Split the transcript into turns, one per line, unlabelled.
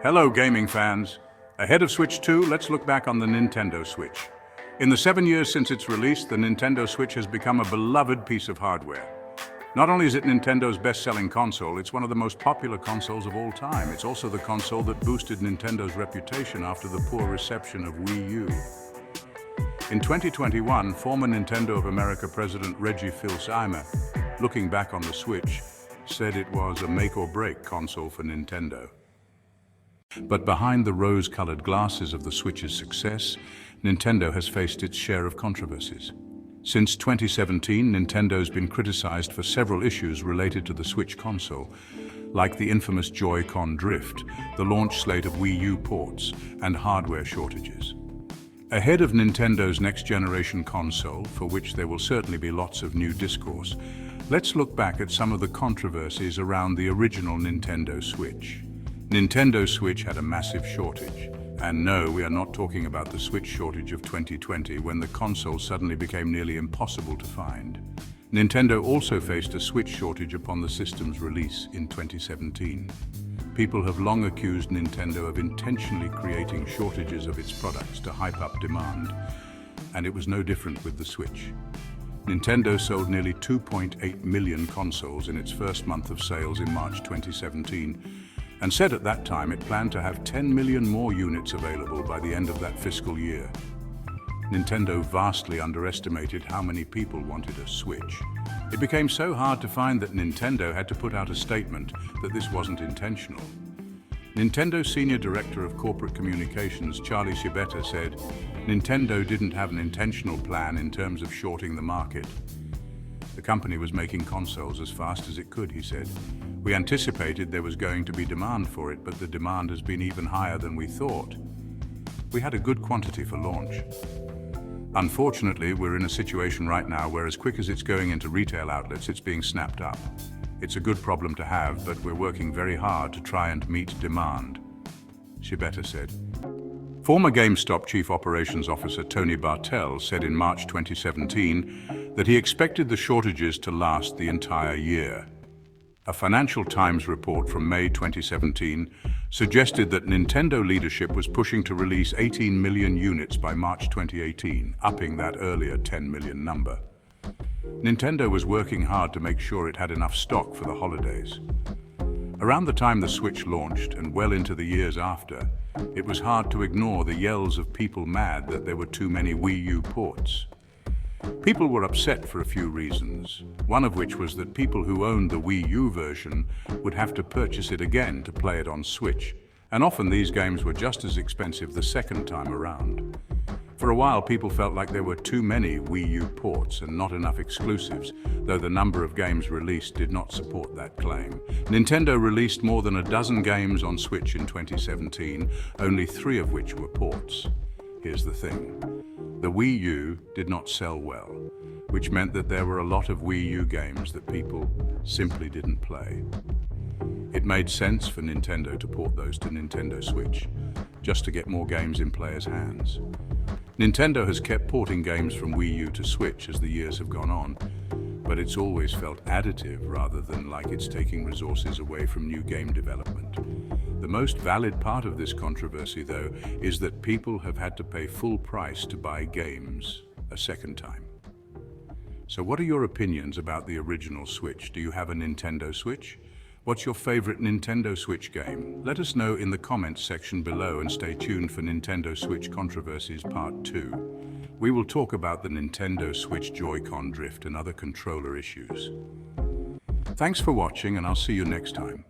Hello, gaming fans. Ahead of Switch 2, let's look back on the Nintendo Switch. In the 7 years since its release, the Nintendo Switch has become a beloved piece of hardware. Not only is it Nintendo's best-selling console, it's one of the most popular consoles of all time. It's also the console that boosted Nintendo's reputation after the poor reception of Wii U. In 2021, former Nintendo of America President Reggie Fils-Aimé, looking back on the Switch, said it was a make-or-break console for Nintendo. But behind the rose-colored glasses of the Switch's success, Nintendo has faced its share of controversies. Since 2017, Nintendo's been criticized for several issues related to the Switch console, like the infamous Joy-Con drift, the launch slate of Wii U ports, and hardware shortages. Ahead of Nintendo's next-generation console, for which there will certainly be lots of new discourse, let's look back at some of the controversies around the original Nintendo Switch. Nintendo Switch had a massive shortage. And no, we are not talking about the Switch shortage of 2020 when the console suddenly became nearly impossible to find. Nintendo also faced a Switch shortage upon the system's release in 2017. People have long accused Nintendo of intentionally creating shortages of its products to hype up demand, and it was no different with the Switch. Nintendo sold nearly 2.8 million consoles in its first month of sales in March 2017, and said at that time it planned to have 10 million more units available by the end of that fiscal year. Nintendo vastly underestimated how many people wanted a Switch. It became so hard to find that Nintendo had to put out a statement that this wasn't intentional. Nintendo Senior Director of Corporate Communications, Charlie Shibata, said, "Nintendo didn't have an intentional plan in terms of shorting the market. The company was making consoles as fast as it could," he said. "We anticipated there was going to be demand for it, but the demand has been even higher than we thought. We had a good quantity for launch. Unfortunately, we're in a situation right now where as quick as it's going into retail outlets, it's being snapped up. It's a good problem to have, but we're working very hard to try and meet demand," Shibata said. Former GameStop Chief Operations Officer Tony Bartel said in March 2017 that he expected the shortages to last the entire year. A Financial Times report from May 2017 suggested that Nintendo leadership was pushing to release 18 million units by March 2018, upping that earlier 10 million number. Nintendo was working hard to make sure it had enough stock for the holidays. Around the time the Switch launched, and well into the years after, it was hard to ignore the yells of people mad that there were too many Wii U ports. People were upset for a few reasons, one of which was that people who owned the Wii U version would have to purchase it again to play it on Switch, and often these games were just as expensive the second time around. For a while, people felt like there were too many Wii U ports and not enough exclusives, though the number of games released did not support that claim. Nintendo released more than a dozen games on Switch in 2017, only 3 of which were ports. Here's the thing. The Wii U did not sell well, which meant that there were a lot of Wii U games that people simply didn't play. It made sense for Nintendo to port those to Nintendo Switch, just to get more games in players' hands. Nintendo has kept porting games from Wii U to Switch as the years have gone on, but it's always felt additive rather than like it's taking resources away from new game development. The most valid part of this controversy, though, is that people have had to pay full price to buy games a second time. So what are your opinions about the original Switch? Do you have a Nintendo Switch? What's your favorite Nintendo Switch game? Let us know in the comments section below and stay tuned for Nintendo Switch Controversies Part 2. We will talk about the Nintendo Switch Joy-Con drift and other controller issues. Thanks for watching, and I'll see you next time.